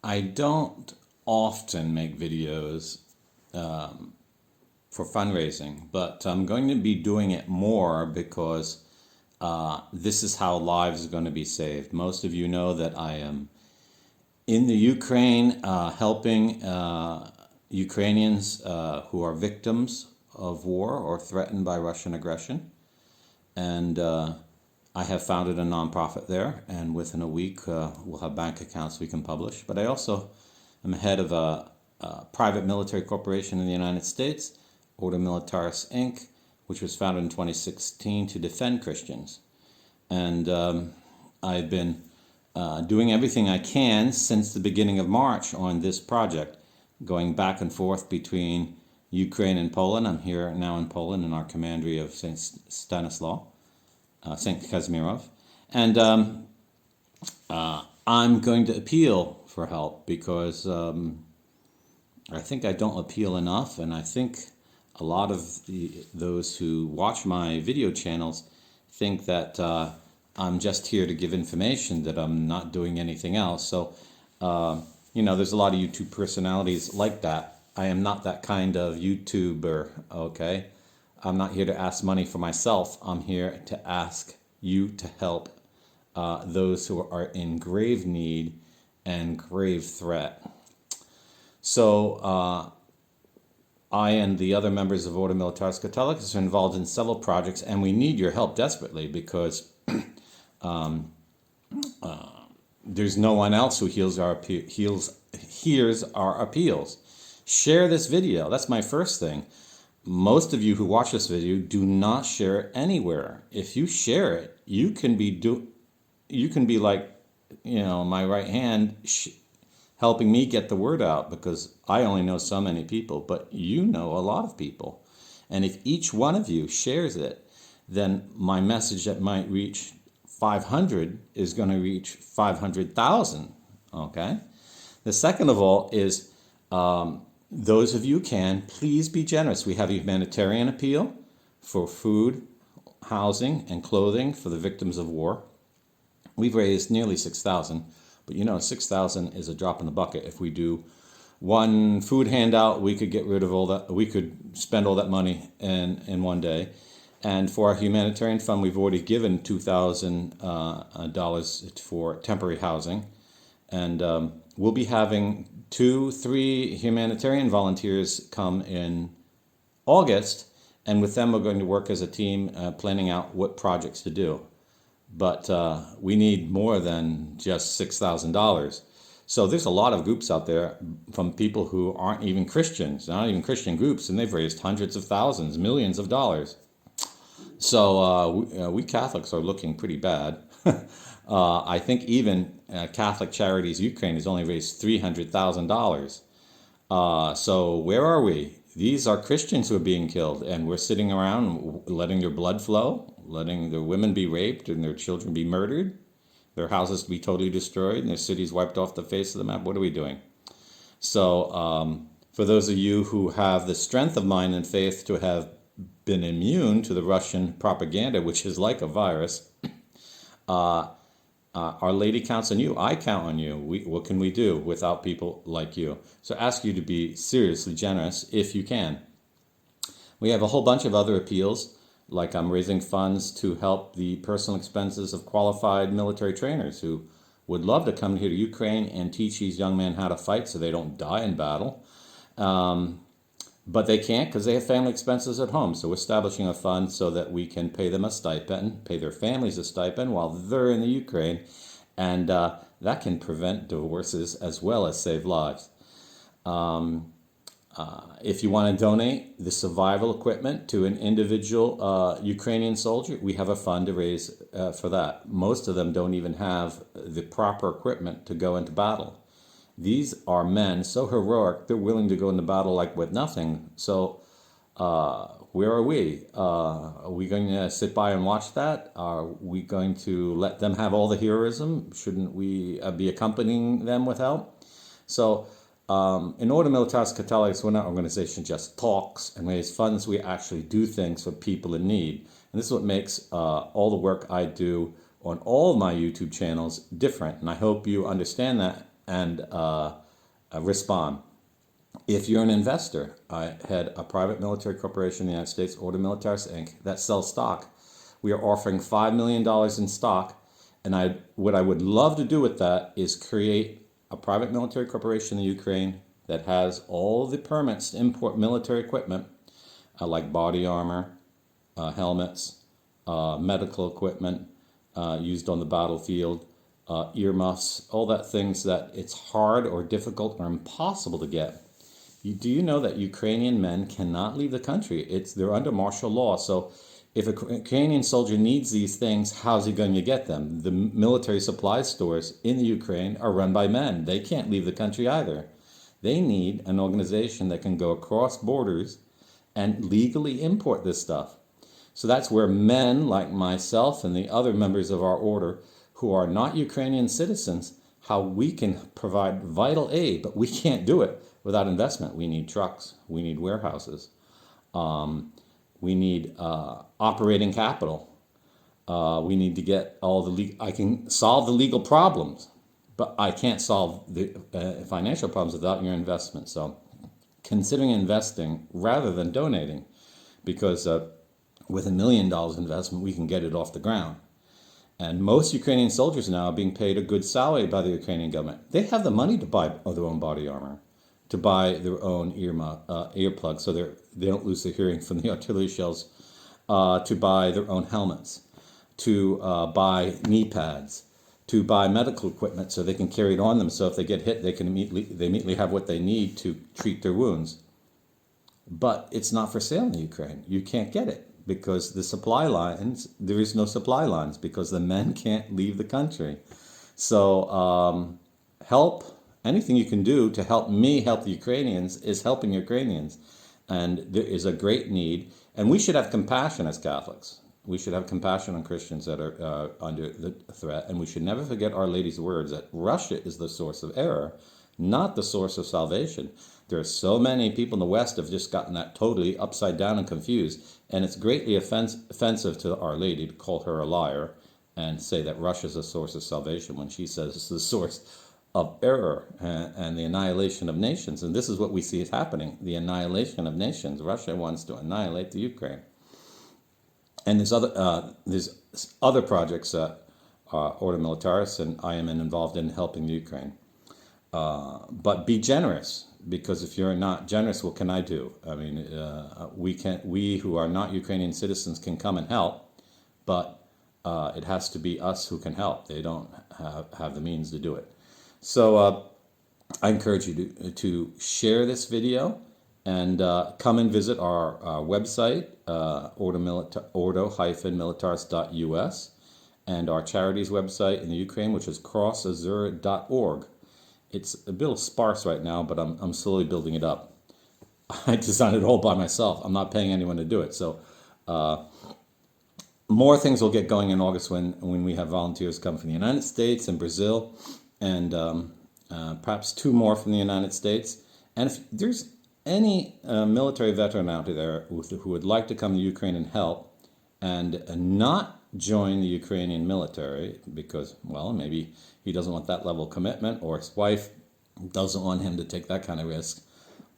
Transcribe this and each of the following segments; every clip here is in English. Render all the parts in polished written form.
I don't often make videos for fundraising, but I'm going to be doing it more because this is how lives are going to be saved. Most of you know that I am in the Ukraine helping Ukrainians who are victims of war or threatened by Russian aggression. And I have founded a nonprofit there, and within a week we'll have bank accounts we can publish. But I also am head of a private military corporation in the United States, Order Militaris Inc., which was founded in 2016 to defend Christians. And I've been doing everything I can since the beginning of March on this project, going back and forth between Ukraine and Poland. I'm here now in Poland in our commandery of St. Stanislaw. St. Kazimierov, and I'm going to appeal for help because I think I don't appeal enough, and I think a lot of those who watch my video channels think that I'm just here to give information, that I'm not doing anything else. So, there's a lot of YouTube personalities like that. I am not that kind of YouTuber, okay? I'm not here to ask money for myself. I'm here to ask you to help those who are in grave need and grave threat. So I and the other members of Order Militaris Catholicus are involved in several projects, and we need your help desperately because there's no one else who hears our appeals. Share this video. That's my first thing. Most of you who watch this video do not share it anywhere. If you share it, you can be like, my right hand helping me get the word out, because I only know so many people, but you know a lot of people. And if each one of you shares it, then my message that might reach 500 is going to reach 500,000. Okay? The second of all is those of you can, please be generous. We have a humanitarian appeal for food, housing, and clothing for the victims of war. We've raised nearly 6,000, but 6,000 is a drop in the bucket. If we do one food handout, we could get rid of all that. We could spend all that money in one day. And for our humanitarian fund, we've already given $2,000 for temporary housing. And we'll be having 2-3 humanitarian volunteers come in August, and with them we're going to work as a team planning out what projects to do. But we need more than just $6,000. So there's a lot of groups out there from people who aren't even Christians, not even Christian groups, and they've raised hundreds of thousands, millions of dollars. So we Catholics are looking pretty bad. I think even Catholic Charities Ukraine has only raised $300,000. So where are we? These are Christians who are being killed, and we're sitting around letting their blood flow, letting their women be raped and their children be murdered, their houses be totally destroyed, and their cities wiped off the face of the map. What are we doing? So for those of you who have the strength of mind and faith to have been immune to the Russian propaganda, which is like a virus, Our Lady counts on you. I count on you. What can we do without people like you? So I ask you to be seriously generous if you can. We have a whole bunch of other appeals, like I'm raising funds to help the personal expenses of qualified military trainers who would love to come here to Ukraine and teach these young men how to fight so they don't die in battle. But they can't because they have family expenses at home. So we're establishing a fund so that we can pay them a stipend, pay their families a stipend while they're in the Ukraine. And that can prevent divorces as well as save lives. If you want to donate the survival equipment to an individual Ukrainian soldier, we have a fund to raise for that. Most of them don't even have the proper equipment to go into battle. These are men so heroic, they're willing to go into battle like with nothing. So where are we? Are we going to sit by and watch that? Are we going to let them have all the heroism? Shouldn't we be accompanying them with help? So in Order Militaris Catholicus, we're not an organization just talks and raise funds. We actually do things for people in need. And this is what makes all the work I do on all of my YouTube channels different. And I hope you understand that and respond. If you're an investor, I head a private military corporation in the United States, Ordo Militaris Inc., that sells stock. We are offering $5 million in stock, and what I would love to do with that is create a private military corporation in the Ukraine that has all the permits to import military equipment, like body armor, helmets, medical equipment used on the battlefield, earmuffs, all that things that it's hard or difficult or impossible to get. Do you know that Ukrainian men cannot leave the country? They're under martial law. So if a Ukrainian soldier needs these things, how's he going to get them? The military supply stores in the Ukraine are run by men. They can't leave the country either. They need an organization that can go across borders and legally import this stuff. So that's where men like myself and the other members of our order who are not Ukrainian citizens, how we can provide vital aid, but we can't do it without investment. We need trucks. We need warehouses. We need operating capital. We need to get all the I can solve the legal problems, but I can't solve the financial problems without your investment. So considering investing rather than donating, because with $1 million investment, we can get it off the ground. And most Ukrainian soldiers now are being paid a good salary by the Ukrainian government. They have the money to buy their own body armor, to buy their own earplugs so they don't lose their hearing from the artillery shells, to buy their own helmets, to buy knee pads, to buy medical equipment so they can carry it on them. So if they get hit, they immediately have what they need to treat their wounds. But it's not for sale in the Ukraine. You can't get it because there is no supply lines because the men can't leave the country. So anything you can do to help me help the Ukrainians is helping Ukrainians. And there is a great need. And we should have compassion as Catholics. We should have compassion on Christians that are under the threat. And we should never forget Our Lady's words that Russia is the source of error, not the source of salvation. There are so many people in the West have just gotten that totally upside down and confused. And it's greatly offensive to Our Lady to call her a liar and say that Russia is the source of salvation when she says it's the source of error and the annihilation of nations. And this is what we see is happening, the annihilation of nations. Russia wants to annihilate the Ukraine. And there's other projects that Ordo Militaris and I am involved in helping the Ukraine. But be generous, because if you're not generous, what can I do? I mean, we who are not Ukrainian citizens can come and help, but it has to be us who can help. They don't have the means to do it. So I encourage you to share this video and come and visit our website, ordo-militaris.us, and our charities website in the Ukraine, which is crossazur.org. It's a bit sparse right now, but I'm slowly building it up. I designed it all by myself. I'm not paying anyone to do it. So more things will get going in August when we have volunteers come from the United States and Brazil, and perhaps 2 more from the United States. And if there's any military veteran out there who would like to come to Ukraine and help and not join the Ukrainian military because, well, maybe he doesn't want that level of commitment or his wife doesn't want him to take that kind of risk,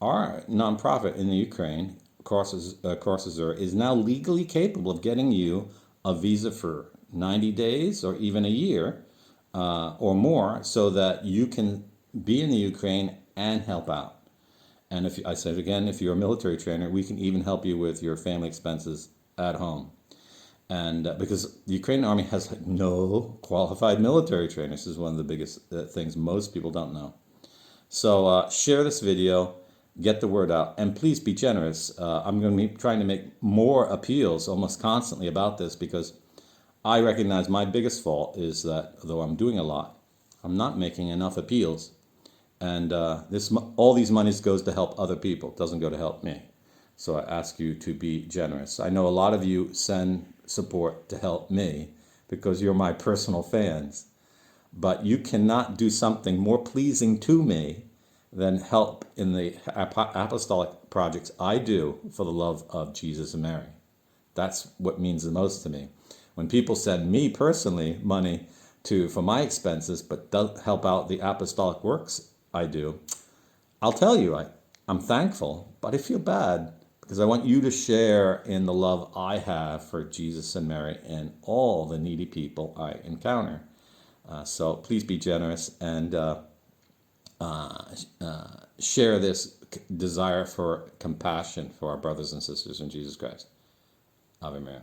our nonprofit in the Ukraine, Crossazur, is now legally capable of getting you a visa for 90 days or even a year or more so that you can be in the Ukraine and help out. And if you're a military trainer, we can even help you with your family expenses at home. And because the Ukrainian army has no qualified military trainers, this is one of the biggest things most people don't know. So share this video, get the word out, and please be generous. I'm going to be trying to make more appeals almost constantly about this because I recognize my biggest fault is that though I'm doing a lot, I'm not making enough appeals. And all these monies goes to help other people. It doesn't go to help me. So I ask you to be generous. I know a lot of you send support to help me because you're my personal fans. But you cannot do something more pleasing to me than help in the apostolic projects I do for the love of Jesus and Mary. That's what means the most to me. When people send me personally money for my expenses, but does help out the apostolic works I do, I'll tell you, I'm thankful, but I feel bad because I want you to share in the love I have for Jesus and Mary and all the needy people I encounter. So please be generous and share this desire for compassion for our brothers and sisters in Jesus Christ. Ave Maria.